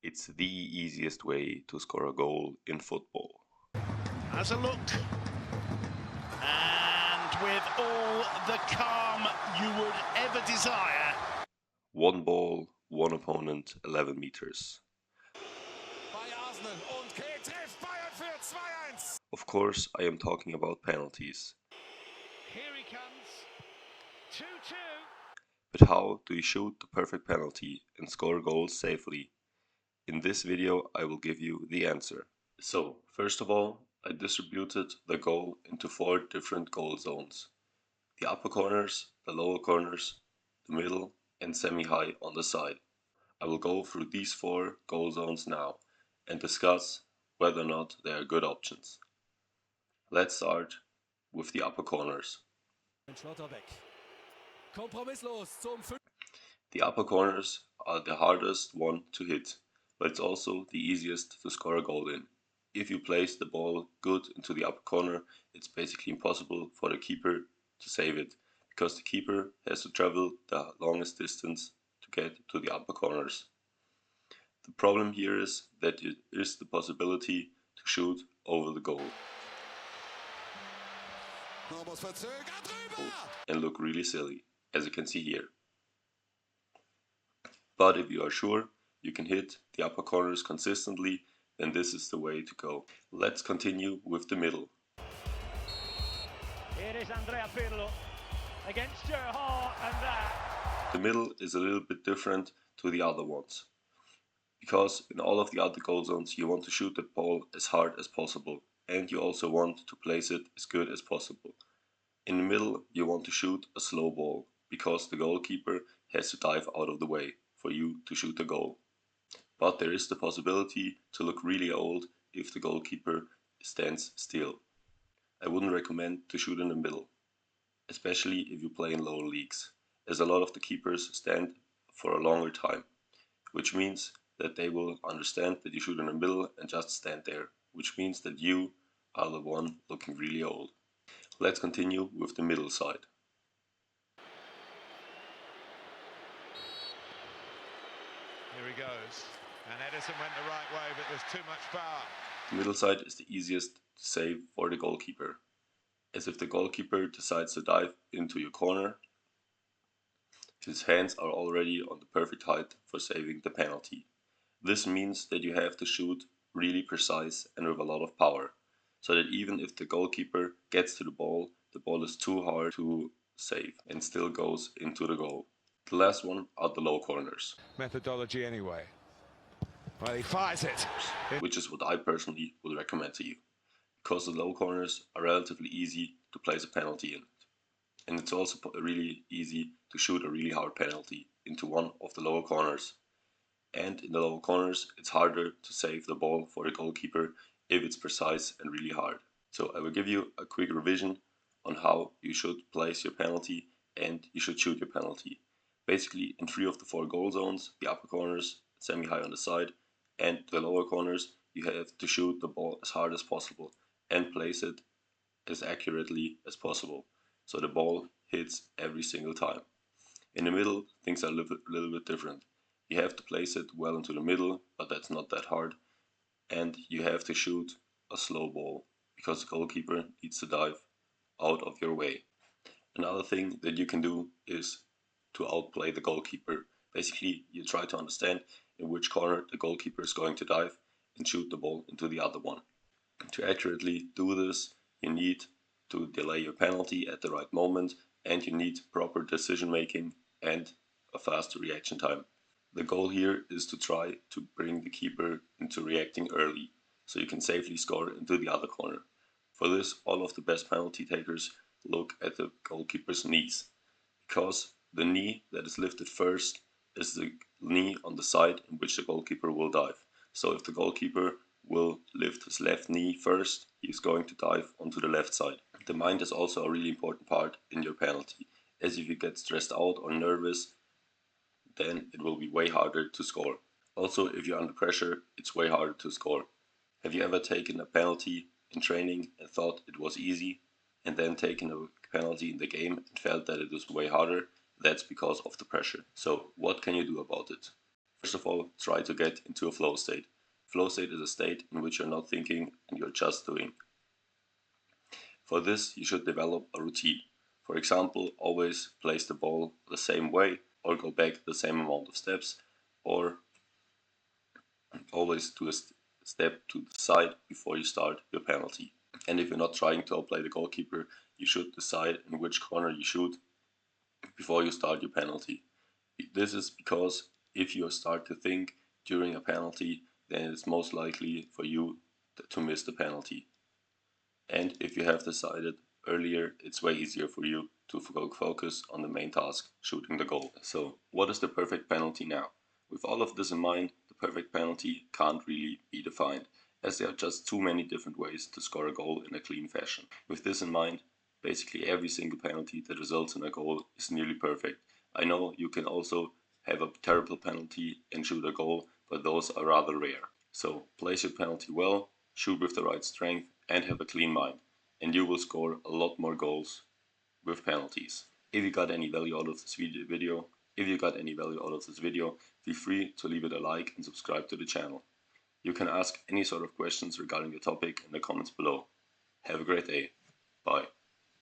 It's the easiest way to score a goal in football. Has a look, and with all the calm you would ever desire. One ball, one opponent, 11 meters. Of course, I am talking about penalties. Here he comes, 2-2. But how do you shoot the perfect penalty and score goals safely? In this video, I will give you the answer. So, first of all, I distributed the goal into 4 different goal zones. The upper corners, the lower corners, the middle, and semi-high on the side. I will go through these 4 goal zones now and discuss whether or not they are good options. Let's start with the upper corners. The upper corners are the hardest one to hit, but it's also the easiest to score a goal in. If you place the ball good into the upper corner, it's basically impossible for the keeper to save it, because the keeper has to travel the longest distance to get to the upper corners. The problem here is that there is the possibility to shoot over the goal and look really silly, as you can see here. But if you are sure you can hit the upper corners consistently, then this is the way to go. Let's continue with the middle. Here is Andrea Pirlo against Joe Hart, and that. The middle is a little bit different to the other ones, because in all of the other goal zones you want to shoot the ball as hard as possible, and you also want to place it as good as possible. In the middle you want to shoot a slow ball, because the goalkeeper has to dive out of the way for you to shoot the goal. But there is the possibility to look really old if the goalkeeper stands still. I wouldn't recommend to shoot in the middle, especially if you play in lower leagues, as a lot of the keepers stand for a longer time, which means that they will understand that you shoot in the middle and just stand there, which means that you are the one looking really old. Let's continue with the middle side. Here he goes, and Edison went the right way, but there's too much power. The middle side is the easiest to save for the goalkeeper, as if the goalkeeper decides to dive into your corner, his hands are already on the perfect height for saving the penalty. This means that you have to shoot really precise and with a lot of power, so that even if the goalkeeper gets to the ball is too hard to save and still goes into the goal. The last one are the low corners. Methodology anyway. Well, he fires it. Which is what I personally would recommend to you, because the low corners are relatively easy to place a penalty in. And it's also really easy to shoot a really hard penalty into one of the lower corners. And in the lower corners, it's harder to save the ball for the goalkeeper if it's precise and really hard. So I will give you a quick revision on how you should place your penalty and you should shoot your penalty. Basically, in 3 of the 4 goal zones, the upper corners, semi-high on the side, and the lower corners, you have to shoot the ball as hard as possible and place it as accurately as possible, so the ball hits every single time. In the middle, things are a little bit different. You have to place it well into the middle, but that's not that hard, and you have to shoot a slow ball, because the goalkeeper needs to dive out of your way. Another thing that you can do is to outplay the goalkeeper. Basically, you try to understand in which corner the goalkeeper is going to dive and shoot the ball into the other one. To accurately do this, you need to delay your penalty at the right moment, and you need proper decision making and a fast reaction time. The goal here is to try to bring the keeper into reacting early, so you can safely score into the other corner. For this, all of the best penalty takers look at the goalkeeper's knees, because the knee that is lifted first is the knee on the side in which the goalkeeper will dive. So if the goalkeeper will lift his left knee first, he is going to dive onto the left side. The mind is also a really important part in your penalty, as if you get stressed out or nervous, then it will be way harder to score. Also, if you're under pressure, it's way harder to score. Have you ever taken a penalty in training and thought it was easy, and then taken a penalty in the game and felt that it was way harder? That's because of the pressure. So what can you do about it? First of all, try to get into a flow state. Flow state is a state in which you're not thinking and you're just doing. For this, you should develop a routine. For example, always place the ball the same way or go back the same amount of steps, or always do a step to the side before you start your penalty. And if you're not trying to outplay the goalkeeper, you should decide in which corner you shoot before you start your penalty. This is because if you start to think during a penalty, then it's most likely for you to miss the penalty. And if you have decided earlier, it's way easier for you to focus on the main task, shooting the goal. So, what is the perfect penalty now? With all of this in mind, the perfect penalty can't really be defined, as there are just too many different ways to score a goal in a clean fashion. With this in mind, basically every single penalty that results in a goal is nearly perfect. I know you can also have a terrible penalty and shoot a goal, but those are rather rare. So, place your penalty well, shoot with the right strength, and have a clean mind, and you will score a lot more goals with penalties. If you got any value out of this video, feel free to leave it a like and subscribe to the channel. You can ask any sort of questions regarding the topic in the comments below. Have a great day. Bye.